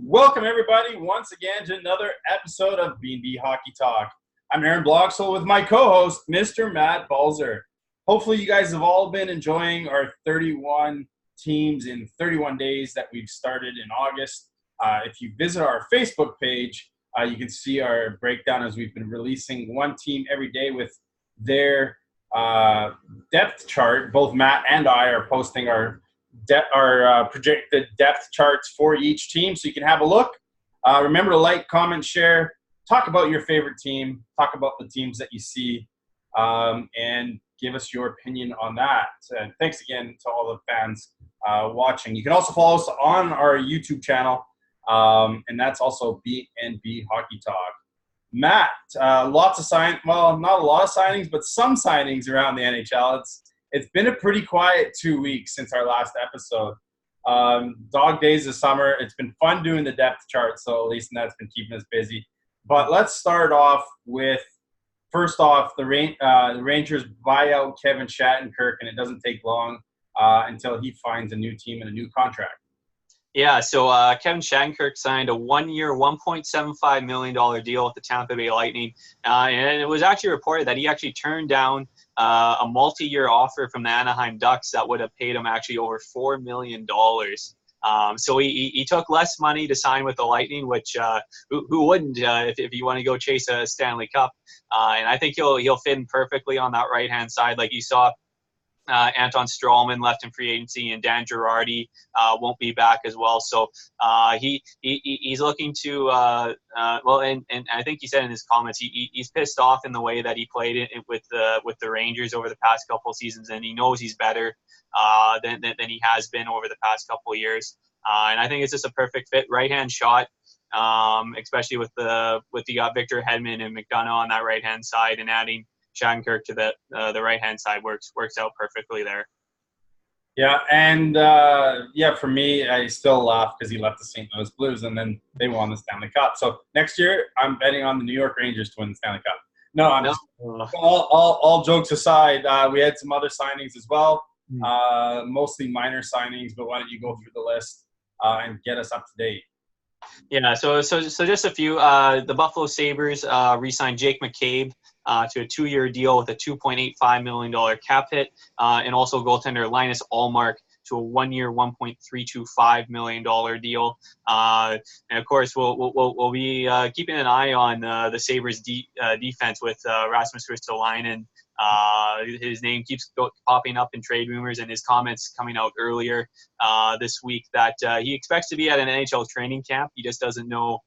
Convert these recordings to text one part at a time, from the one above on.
Welcome, everybody, once again to another episode of B&B Hockey Talk. I'm Aaron Bloxel with my co-host, Mr. Matt Balzer. Hopefully, you guys have all been enjoying our 31 teams in 31 days that we've started in August. If you visit our Facebook page, you can see our breakdown as we've been releasing one team every day with their depth chart. Both Matt and I are posting our projected depth charts for each team, so you can have a look. Remember to like, comment, share, talk about your favorite team, talk about the teams that you see, and give us your opinion on that. And thanks again to all the fans watching. You can also follow us on our YouTube channel, and that's also B&B Hockey Talk. Matt, lots of not a lot of signings, but some signings around the NHL. It's been a pretty quiet 2 weeks since our last episode. Dog days of summer. It's been fun doing the depth chart, so at least that's been keeping us busy. But let's start off with, first off, the Rangers buy out Kevin Shattenkirk, and it doesn't take long until he finds a new team and a new contract. Yeah, so Kevin Shattenkirk signed a one-year, $1.75 million deal with the Tampa Bay Lightning. And it was actually reported that he actually turned down a multi-year offer from the Anaheim Ducks that would have paid him actually over $4 million. So he took less money to sign with the Lightning, which who wouldn't if you want to go chase a Stanley Cup. And I think he'll fit in perfectly on that right-hand side. Like you saw, Anton Stralman left in free agency, and Dan Girardi won't be back as well. So he's looking to and I think he said in his comments he's pissed off in the way that he played it with the Rangers over the past couple of seasons, and he knows he's better than he has been over the past couple of years. And I think it's just a perfect fit, right hand shot. Especially with Victor Hedman and McDonough on that right hand side, and adding Shattenkirk to the right hand side works out perfectly there. Yeah, and for me, I still laugh because he left the St. Louis Blues, and then they won the Stanley Cup. So next year, I'm betting on the New York Rangers to win the Stanley Cup. All jokes aside, we had some other signings as well, mostly minor signings. But why don't you go through the list and get us up to date? Yeah, so just a few. The Buffalo Sabres re-signed Jake McCabe to a 2-year deal with a $2.85 million cap hit, and also goaltender Linus Ullmark to a 1-year, $1.325 million deal. And of course, we'll be keeping an eye on the Sabres defense with Rasmus Ristolainen. His name keeps popping up in trade rumors, and his comments coming out earlier this week that he expects to be at an NHL training camp. He just doesn't know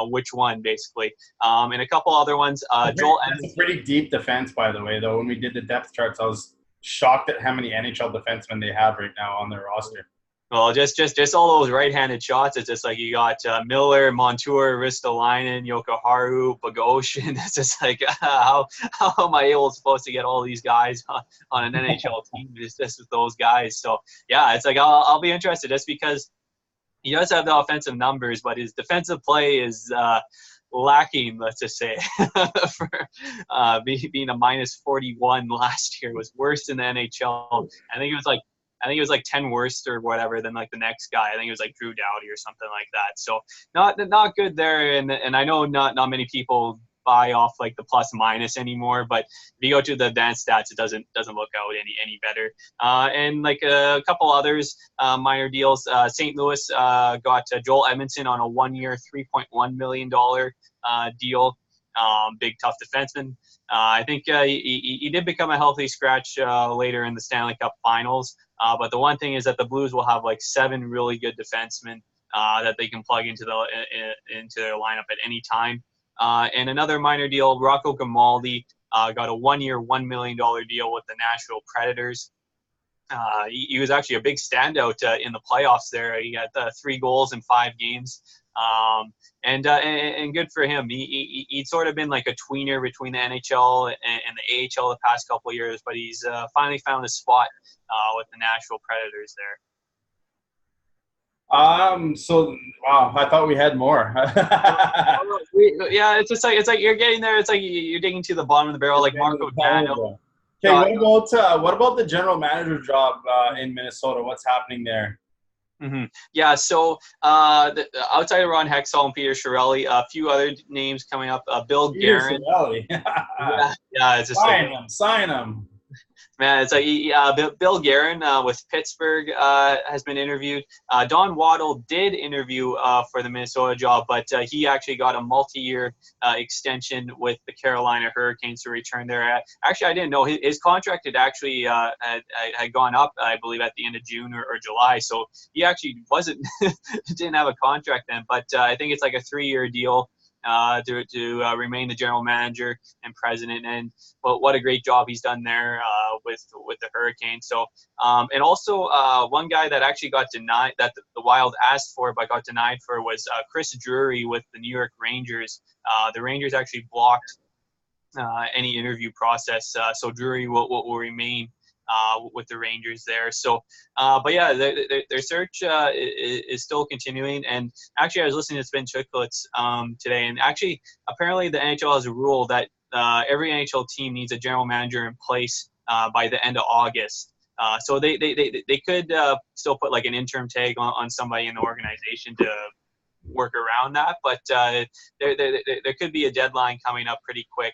which one, basically. And a couple other ones. Joel Edmondson. That's a pretty deep defense, by the way, though. When we did the depth charts, I was shocked at how many NHL defensemen they have right now on their roster. Well, just all those right-handed shots. It's just like you got Miller, Montour, Ristolainen, Jokiharju, Bogosian. It's just like how am I supposed to get all these guys on an NHL team just with those guys? So yeah, it's like I'll be interested just because he does have the offensive numbers, but his defensive play is lacking, let's just say. For being a minus 41 last year was worse in the NHL. I think it was like 10 worse or whatever than like the next guy. I think it was like Drew Doughty or something like that. So not good there. And I know not many people buy off like the plus minus anymore, but if you go to the advanced stats, it doesn't look out any better. And like a couple others, minor deals. St. Louis got Joel Edmondson on a 1-year, $3.1 million deal. Big tough defenseman. I think he did become a healthy scratch later in the Stanley Cup Finals. But the one thing is that the Blues will have like 7 really good defensemen that they can plug into their lineup at any time. And another minor deal, Rocco Grimaldi got a 1-year, $1 million deal with the Nashville Predators. He was actually a big standout in the playoffs there. He got 3 goals in 5 games. And good for him. He'd sort of been like a tweener between the NHL and the AHL the past couple of years, but he's finally found a spot with the Nashville Predators there. So wow, I thought we had more. Yeah, it's like you're getting there. It's like you're digging to the bottom of the barrel, like Marco Dano. Okay, what about the general manager job in Minnesota? What's happening there? Yeah, so outside of Ron Hextall and Peter Chiarelli, a few other names coming up. Bill Peter Guerin. Ciarelli. Yeah, it's just like, Sign him. man, it's like Bill Guerin with Pittsburgh has been interviewed. Don Waddle did interview for the Minnesota job, but he actually got a multi-year extension with the Carolina Hurricanes to return there. Actually, I didn't know his contract had actually had gone up, I believe, at the end of June or July. So he actually didn't have a contract then. But I think it's like a 3-year deal to remain the general manager and president. And what a great job he's done there with the Hurricanes. So and also one guy that actually got denied, that the Wild asked for but got denied for, was Chris Drury with the New York Rangers. The Rangers actually blocked any interview process, so Drury will remain with the Rangers there. So, but yeah, their search is still continuing. And actually, I was listening to Sven Chicklets today, and actually, apparently, the NHL has a rule that every NHL team needs a general manager in place by the end of August. So they could still put like an interim tag on somebody in the organization to work around that, but there could be a deadline coming up pretty quick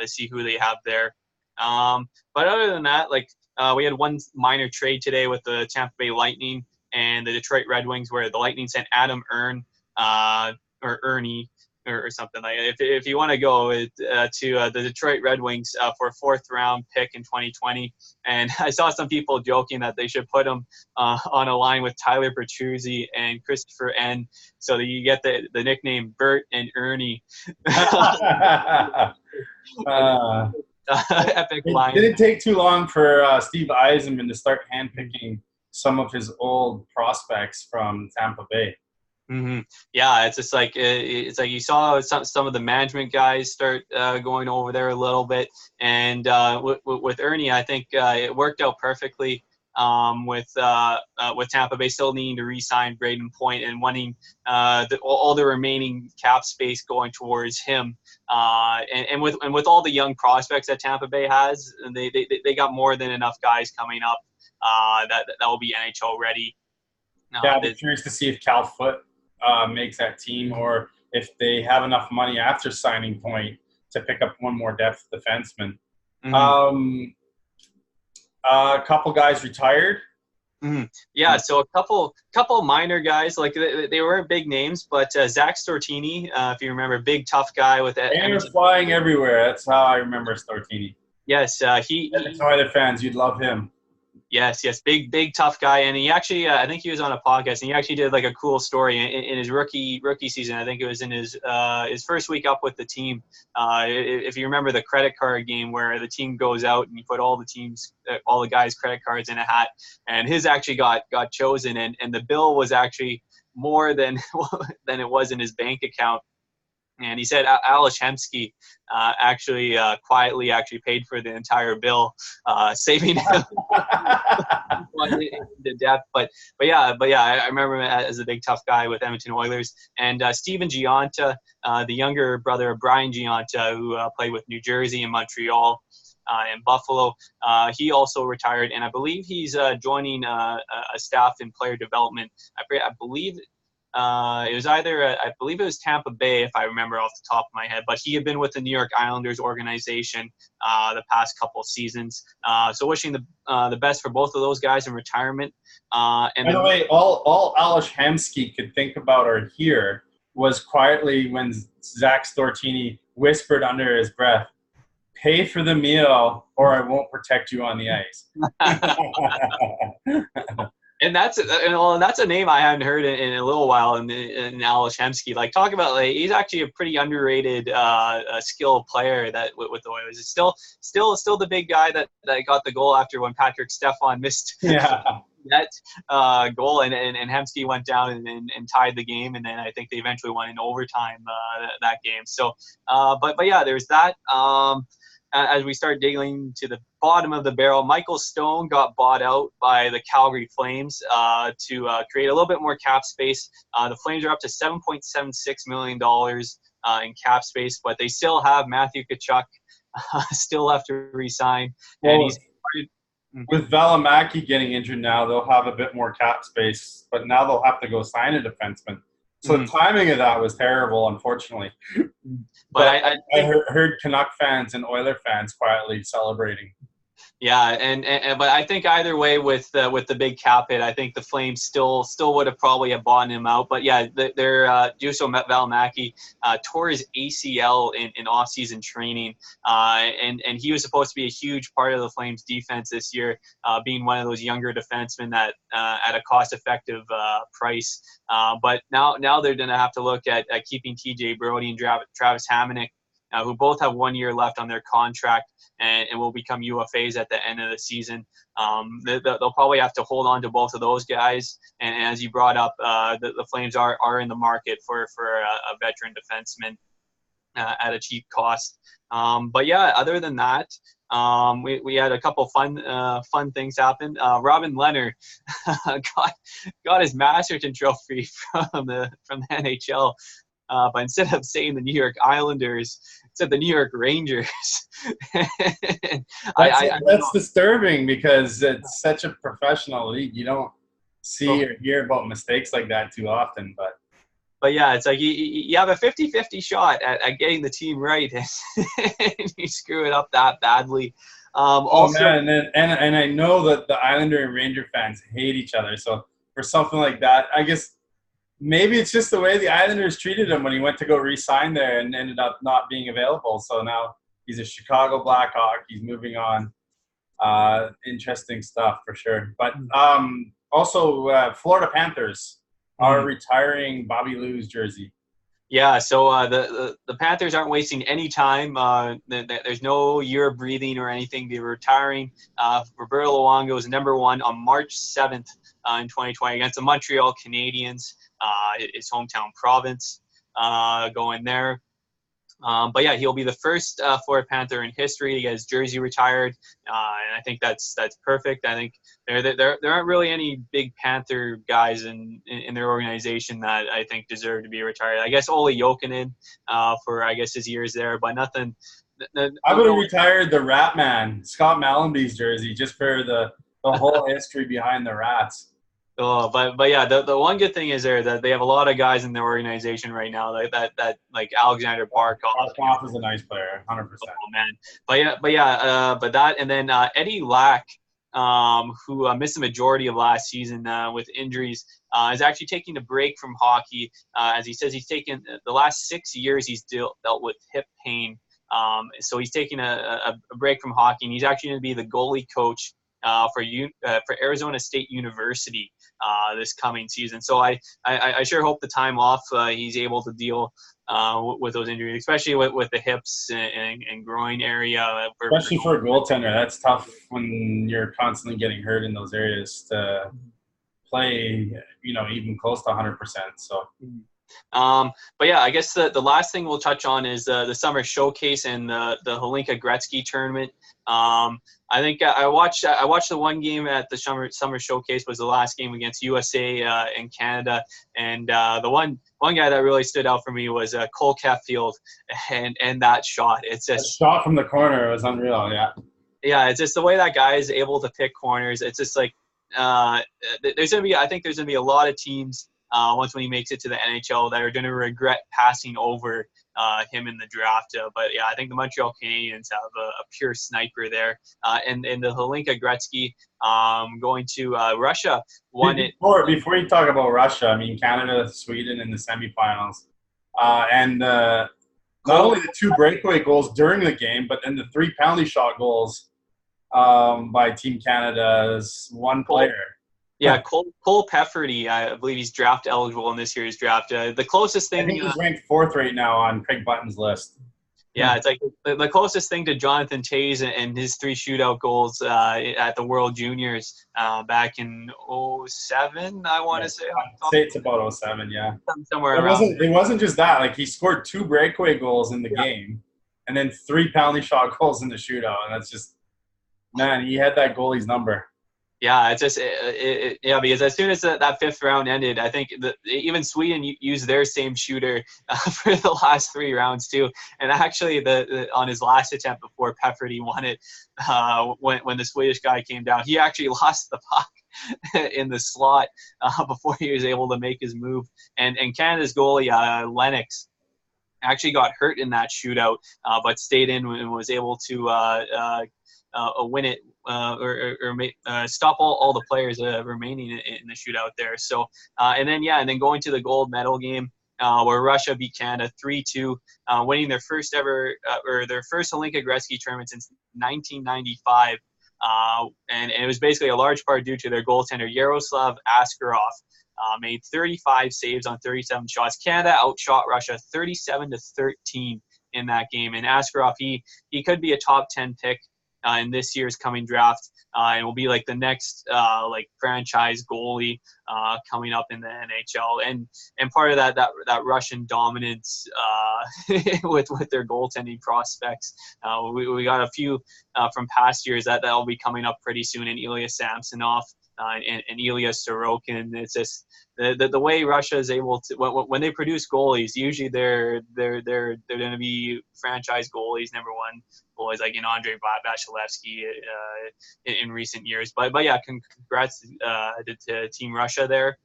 to see who they have there. But other than that, like we had one minor trade today with the Tampa Bay Lightning and the Detroit Red Wings, where the Lightning sent Adam Erne or Ernie or something like that. If you want to go to the Detroit Red Wings for a 4th round pick in 2020. And I saw some people joking that they should put him on a line with Tyler Bertuzzi and Christopher N. so that you get the nickname Bert and Ernie. Epic line. It didn't take too long for Steve Yzerman to start handpicking some of his old prospects from Tampa Bay. Mm-hmm. Yeah, it's just like you saw some of the management guys start going over there a little bit, and with Ernie, I think it worked out perfectly with Tampa Bay still needing to re-sign Braden Point and wanting all the remaining cap space going towards him, and with all the young prospects that Tampa Bay has, they got more than enough guys coming up that will be NHL ready. Yeah, I'm curious to see if Cal Foote makes that team, or if they have enough money after signing Point to pick up one more depth defenseman. Mm-hmm. A couple guys retired. Mm-hmm. Yeah, so a couple minor guys, like they weren't big names, but Zach Stortini, if you remember, big tough guy with that. They were flying everywhere. That's how I remember Stortini. Yes, he. Other fans, you'd love him. Yes, big tough guy, and he actually, I think he was on a podcast, and he actually did like a cool story in his rookie season. I think it was in his first week up with the team. If you remember the credit card game where the team goes out and you put all the guys' credit cards in a hat, and his actually got chosen, and the bill was actually more than it was in his bank account. And he said Ales Hemsky actually quietly paid for the entire bill, saving him the depth. But yeah, I remember him as a big tough guy with Edmonton Oilers. And Steven Giunta, the younger brother of Brian Giunta, who played with New Jersey and Montreal and Buffalo, he also retired, and I believe he's joining a staff in player development. I believe. It was I believe it was Tampa Bay, if I remember off the top of my head, but he had been with the New York Islanders organization the past couple seasons. So wishing the best for both of those guys in retirement. And by the way, all Ales Hemsky could think about or hear was quietly when Zach Stortini whispered under his breath, "Pay for the meal or I won't protect you on the ice." And that's a name I hadn't heard in a little while in Ales Hemsky. Like, talk about, like, he's actually a pretty underrated skilled player that with the Oilers. It's still the big guy that got the goal after when Patrick Stefan missed that goal, and Hemsky went down and tied the game, and then I think they eventually won in overtime that game. So, but yeah, there's that. As we start digging to the bottom of the barrel, Michael Stone got bought out by the Calgary Flames to create a little bit more cap space. The Flames are up to $7.76 million in cap space, but they still have Matthew Tkachuk still left to re-sign. And with Valimaki getting injured now, they'll have a bit more cap space, but now they'll have to go sign a defenseman. So the timing of that was terrible, unfortunately. But I heard Canuck fans and Oiler fans quietly celebrating. Yeah, and but I think either way with the big cap hit, I think the Flames still would have probably have bought him out. But yeah, they're Juuso Valimaki tore his ACL in off-season training, and he was supposed to be a huge part of the Flames defense this year, being one of those younger defensemen that at a cost-effective price. But now they're going to have to look at keeping TJ Brody and Travis Hamonic, who both have 1 year left on their contract and will become UFAs at the end of the season. They'll probably have to hold on to both of those guys. And as you brought up, the Flames are in the market for a veteran defenseman at a cheap cost. But yeah, other than that, we had a couple fun things happen. Robin Leonard got his Masterton Trophy from the NHL. But instead of saying the New York Islanders, it said the New York Rangers. That's disturbing because it's such a professional league. You don't see or hear about mistakes like that too often. But yeah, it's like you have a 50-50 shot at getting the team right, and you screw it up that badly. Also, man, and I know that the Islander and Ranger fans hate each other. So for something like that, I guess – maybe it's just the way the Islanders treated him when he went to go re-sign there and ended up not being available. So now he's a Chicago Blackhawk. He's moving on. Interesting stuff for sure. But also Florida Panthers are retiring Bobby Lou's jersey. Yeah, so the Panthers aren't wasting any time. There's no year of breathing or anything. They're retiring. Roberto Luongo is number 1 on March 7th in 2020 against the Montreal Canadiens. His hometown province, going there. But yeah, he'll be the first Florida Panther in history to get his jersey retired, and I think that's perfect. I think there aren't really any big Panther guys in their organization that I think deserve to be retired. I guess Ole Jokinen for I guess his years there, but nothing. I would have retired the Rat Man, Scott Mallenby's jersey, just for the whole history behind the Rats. Oh, but yeah, the one good thing is there that they have a lot of guys in their organization right now that like Alexander Barkov. Barkov is a nice player, 100%. Oh man, but that and then Eddie Lack, who missed the majority of last season with injuries, is actually taking a break from hockey. As he says, he's taken the last 6 years he's dealt with hip pain. So he's taking a break from hockey, and he's actually going to be the goalie coach for Arizona State University this coming season. So I sure hope the time off he's able to deal with those injuries, especially with the hips and groin area. Especially for a goaltender, that's tough when you're constantly getting hurt in those areas to play, even close to 100%. So. But yeah, I guess the last thing we'll touch on is the summer showcase and the Hlinka Gretzky tournament. I think I watched the one game at the summer showcase was the last game against USA and Canada, and the one guy that really stood out for me was Cole Caulfield and that shot. It's just a shot from the corner. It was unreal. Yeah, it's just the way that guy is able to pick corners. It's just like I think there's gonna be a lot of teams once when he makes it to the NHL that are going to regret passing over him in the draft. But yeah, I think the Montreal Canadiens have a pure sniper there. And the Hlinka Gretzky going to Russia won it. Before you talk about Russia, I mean, Canada, Sweden in the semifinals. And not only the 2 breakaway goals during the game, but then the 3 penalty shot goals by Team Canada's one player. Yeah, Cole Pefferty, I believe he's draft eligible in this year's draft. The closest thing – I think he's ranked 4th right now on Craig Button's list. Yeah, it's like the closest thing to Jonathan Toews and his 3 shootout goals at the World Juniors back in 2007, I want to say. I'd say it's about 2007, yeah. Somewhere around. It wasn't just that. Like, he scored 2 breakaway goals in the game and then 3 penalty shot goals in the shootout. And that's just – man, he had that goalie's number. Yeah, it's just yeah, because as soon as that fifth round ended, I think even Sweden used their same shooter for the last 3 rounds too. And actually, on his last attempt before Pefferty won it, when the Swedish guy came down, he actually lost the puck in the slot before he was able to make his move. And Canada's goalie Lennox actually got hurt in that shootout, but stayed in and was able to win it or stop all the players remaining in the shootout there. So and then going to the gold medal game. Where Russia beat Canada 3-2, winning their first ever or their first Hlinka Gretzky tournament since 1995, and it was basically a large part due to their goaltender Yaroslav Askarov. Made 35 saves on 37 shots. Canada outshot Russia 37-13 in that game. And Askarov, he could be a top 10 pick in this year's coming draft, and will be like the next like franchise goalie coming up in the NHL. And part of that Russian dominance with their goaltending prospects. We got a few from past years that'll be coming up pretty soon. And Ilya Samsonov. And Ilya Sorokin. It's just the way Russia is able to when they produce goalies. Usually they're going to be franchise goalies, number one goalies like Andrei Vasilevsky in recent years. But yeah, congrats to Team Russia there.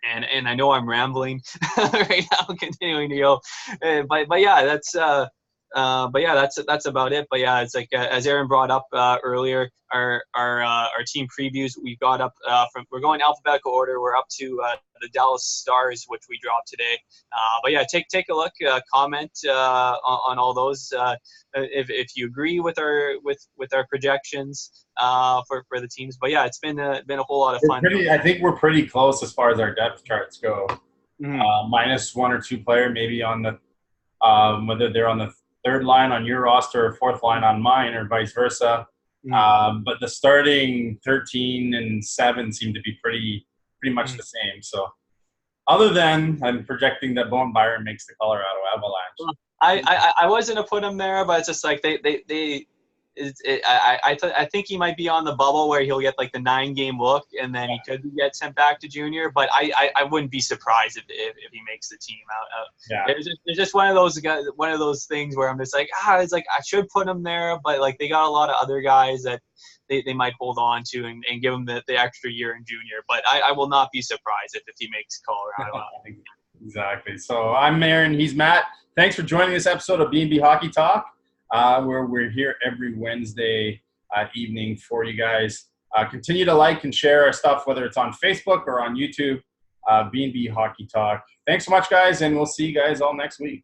And I know I'm rambling right now, continuing to go, but yeah, that's. But yeah, that's about it. But yeah, it's like as Aaron brought up earlier, our team previews we got up we're going alphabetical order. We're up to the Dallas Stars, which we dropped today. But yeah, take a look, comment on all those if you agree with our projections for the teams. But yeah, it's been a whole lot of fun. I think we're pretty close as far as our depth charts go. Mm-hmm. Minus one or two player maybe on the whether they're on the third line on your roster or fourth line on mine or vice versa. Mm-hmm. But the starting 13 and 7 seem to be pretty much Mm-hmm. the same. So other than I'm projecting that Bowen Byron makes the Colorado Avalanche. I wasn't to put him there, but it's just like I think he might be on the bubble where he'll get like the 9-game look and then he could get sent back to junior. But I wouldn't be surprised if he makes the team out. Yeah. It's just one of those things where I'm just like it's like I should put him there, but like they got a lot of other guys that they might hold on to and give him the extra year in junior. But I will not be surprised if he makes Colorado. Exactly. So I'm Aaron. He's Matt. Thanks for joining this episode of B&B Hockey Talk. Where we're here every Wednesday evening for you guys. Continue to like and share our stuff, whether it's on Facebook or on YouTube. B&B Hockey Talk. Thanks so much, guys, and we'll see you guys all next week.